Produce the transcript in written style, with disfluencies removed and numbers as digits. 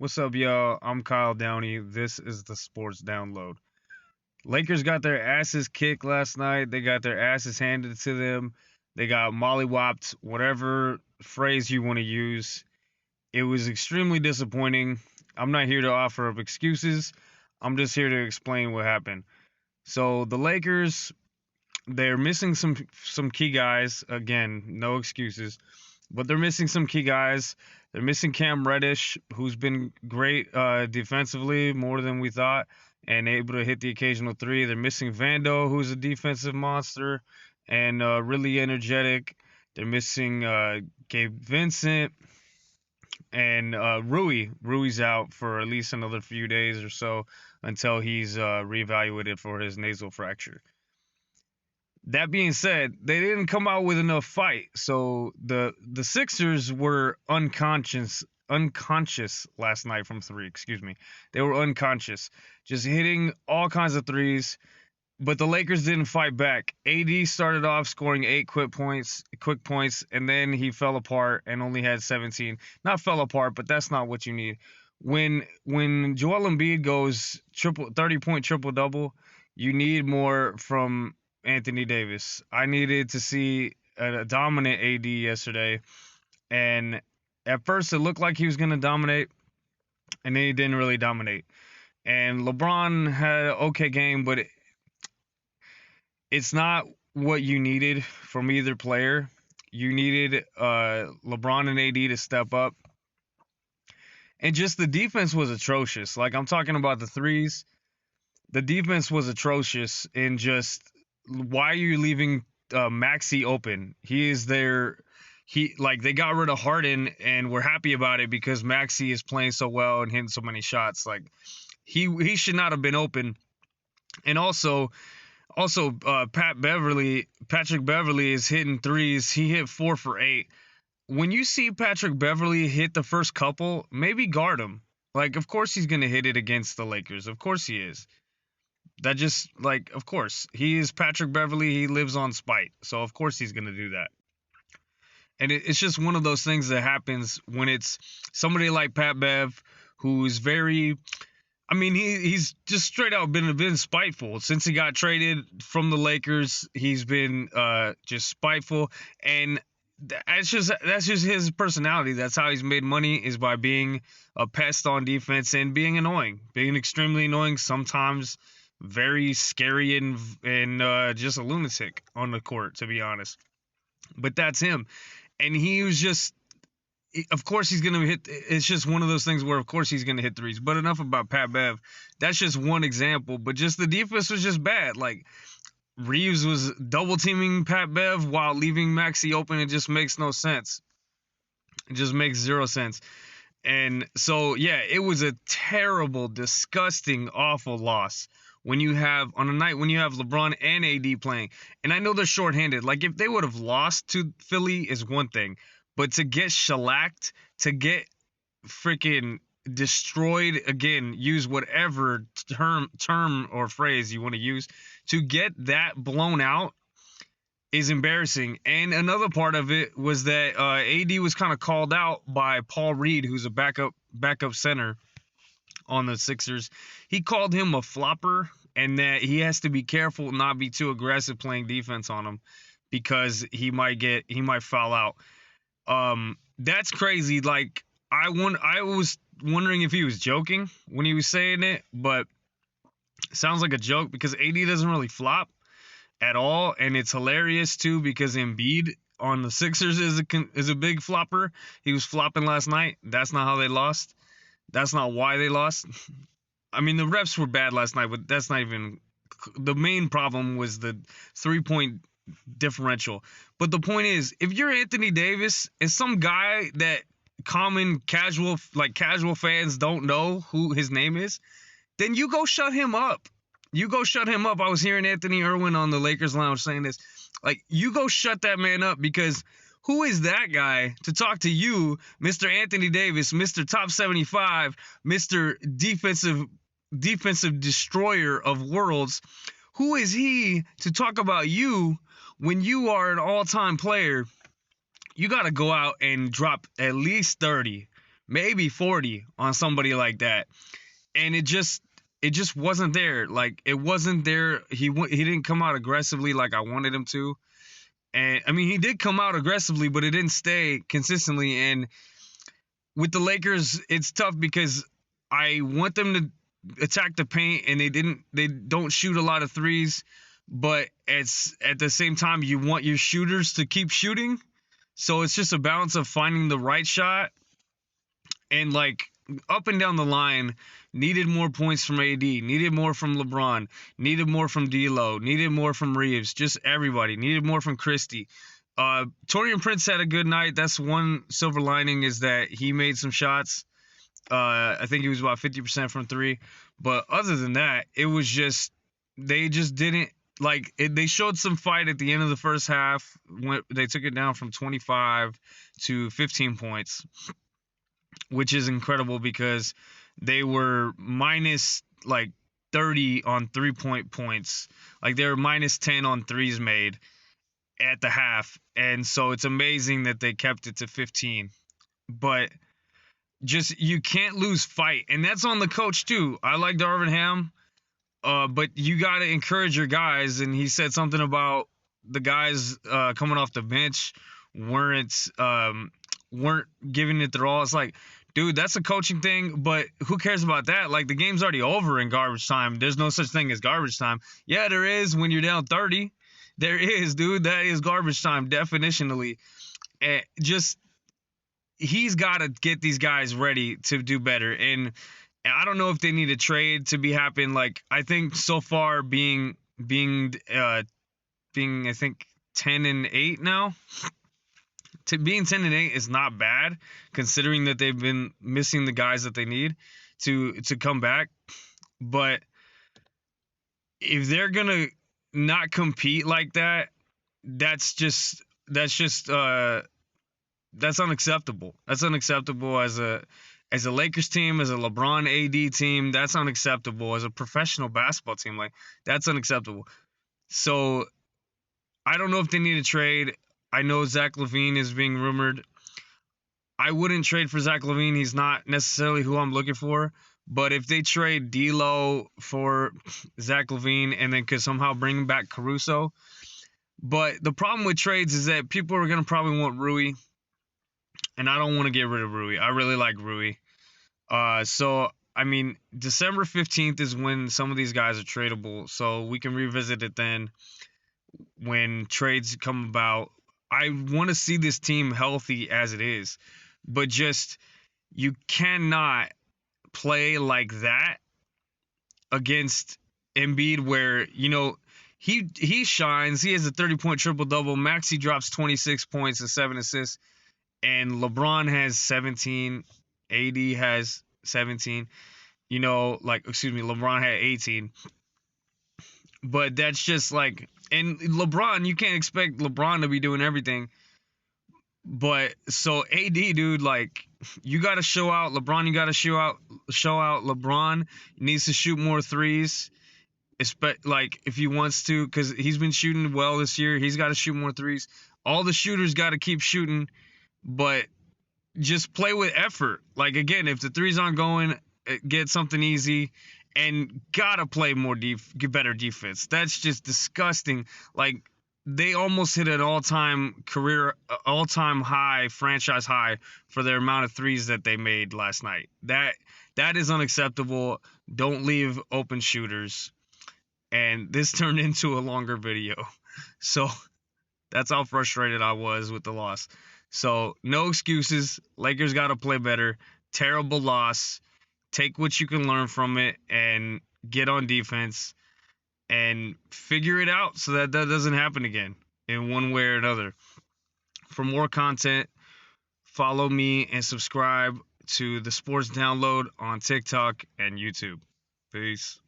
What's up, y'all? I'm Kyle Downey. This is the Sports Download. Lakers got their asses kicked last night. They got their asses handed to them. They got mollywopped, whatever phrase you want to use. It was extremely disappointing. I'm not here to offer up excuses. I'm just here to explain what happened. So the Lakers, they're missing some key guys. Again, no excuses, but they're missing some key guys. They're missing Cam Reddish, who's been great defensively, more than we thought, and able to hit the occasional three. They're missing Vando, who's a defensive monster and really energetic. They're missing Gabe Vincent and Rui. Rui's out for at least another few days or so until he's reevaluated for his nasal fracture. That being said, they didn't come out with enough fight. So the Sixers were unconscious last night from three, excuse me. They were unconscious, just hitting all kinds of threes, but the Lakers didn't fight back. AD started off scoring 8 quick points, and then he fell apart and only had 17. Not fell apart, but that's not what you need. When Joel Embiid goes 30-point triple double, you need more from Anthony Davis. I needed to see a dominant AD yesterday, and at first it looked like he was going to dominate, and then he didn't really dominate. And LeBron had an okay game, but it's not what you needed from either player. You needed LeBron and AD to step up. And just the defense was atrocious. Like, I'm talking about the threes. The defense was atrocious in just why are you leaving Maxey open? He is there. They got rid of Harden and we're happy about it because Maxey is playing so well and hitting so many shots. Like he should not have been open. And also Patrick Beverly is hitting threes. He hit 4 for 8. When you see Patrick Beverly hit the first couple, maybe guard him. Like, of course he's gonna hit it against the Lakers. Of course he is. That just, like, of course. He is Patrick Beverly. He lives on spite. So, of course, he's going to do that. And it's just one of those things that happens when it's somebody like Pat Bev, who's very, I mean, he's just straight out been spiteful. Since he got traded from the Lakers, he's been just spiteful. And that's just his personality. That's how he's made money, is by being a pest on defense and being annoying. Being extremely annoying, sometimes very scary and just a lunatic on the court, to be honest. But that's him. And he was just, of course he's going to hit. It's just one of those things where, of course, he's going to hit threes. But enough about Pat Bev. That's just one example. But just the defense was just bad. Like, Reeves was double teaming Pat Bev while leaving Maxey open. It just makes no sense. It just makes zero sense. And so, yeah, it was a terrible, disgusting, awful loss. When you have, on a night when you have LeBron and AD playing, and I know they're shorthanded. Like, if they would have lost to Philly is one thing, but to get shellacked, to get freaking destroyed, again, use whatever term or phrase you want to use, to get that blown out is embarrassing. And another part of it was that AD was kind of called out by Paul Reed, who's a backup center on the Sixers. He called him a flopper and that he has to be careful, not be too aggressive playing defense on him because he might foul out. That's crazy. Like, I was wondering if he was joking when he was saying it, but it sounds like a joke because AD doesn't really flop at all, and it's hilarious too because Embiid on the Sixers is a big flopper. He was flopping last night. That's not how they lost. That's not why they lost. I mean, the refs were bad last night, but that's not even the main problem. Was the 3-point differential. But the point is, if you're Anthony Davis and some guy that common casual fans don't know who his name is, then you go shut him up. You go shut him up. I was hearing Anthony Irwin on the Lakers Lounge saying this. Like, you go shut that man up, because who is that guy to talk to you, Mr. Anthony Davis, Mr. Top 75, Mr. Defensive Destroyer of Worlds? Who is he to talk about you when you are an all-time player? You got to go out and drop at least 30, maybe 40 on somebody like that. And it just wasn't there. Like, it wasn't there. He didn't come out aggressively like I wanted him to. And I mean, he did come out aggressively, but it didn't stay consistently. And with the Lakers, it's tough because I want them to attack the paint, and they don't shoot a lot of threes, but it's at the same time you want your shooters to keep shooting. So it's just a balance of finding the right shot, and like up and down the line, needed more points from AD, needed more from LeBron, needed more from D'Lo, needed more from Reeves, just everybody, needed more from Christie. Torian Prince had a good night. That's one silver lining, is that he made some shots. I think he was about 50% from three. But other than that, it was just, they just didn't, like, they showed some fight at the end of the first half when they took it down from 25 to 15 points, which is incredible because they were minus like 30 on 3-point points. Like, they were minus 10 on threes made at the half. And so it's amazing that they kept it to 15. But just, you can't lose fight. And that's on the coach too. I like Darvin Ham, but you got to encourage your guys. And he said something about the guys coming off the bench weren't giving it their all. It's like, dude, that's a coaching thing, but who cares about that? Like, the game's already over in garbage time. There's no such thing as garbage time. Yeah, there is when you're down 30. There is, dude. That is garbage time, definitionally. And just, he's got to get these guys ready to do better. And I don't know if they need a trade to be happening. Like, I think so far being I think 10-8 now. To being 10-8 is not bad, considering that they've been missing the guys that they need to come back. But if they're gonna not compete like that, that's unacceptable. That's unacceptable as a Lakers team, as a LeBron AD team. That's unacceptable as a professional basketball team. Like, that's unacceptable. So I don't know if they need a trade. I know Zach LaVine is being rumored. I wouldn't trade for Zach LaVine. He's not necessarily who I'm looking for. But if they trade D'Lo for Zach LaVine and then could somehow bring back Caruso. But the problem with trades is that people are going to probably want Rui. And I don't want to get rid of Rui. I really like Rui. So, I mean, December 15th is when some of these guys are tradable. So we can revisit it then when trades come about. I want to see this team healthy as it is. But just, you cannot play like that against Embiid, where, you know, he shines. He has a 30-point triple-double. Maxey drops 26 points and 7 assists. And LeBron has 17. AD has 17. You know, like, excuse me, LeBron had 18. But that's just like, and LeBron, you can't expect LeBron to be doing everything. But so AD, dude, like, you got to show out LeBron. You got to show out LeBron. He needs to shoot more threes. Like, if he wants to, because he's been shooting well this year. He's got to shoot more threes. All the shooters got to keep shooting, but just play with effort. Like, again, if the threes aren't going, get something easy, and gotta play more better defense. That's just disgusting. Like, they almost hit an all-time high, franchise high for their amount of threes that they made last night. That is unacceptable. Don't leave open shooters. And this turned into a longer video. So that's how frustrated I was with the loss. So no excuses. Lakers got to play better. Terrible loss. Take what you can learn from it and get on defense and figure it out so that doesn't happen again in one way or another. For more content, follow me and subscribe to the Sports Download on TikTok and YouTube. Peace.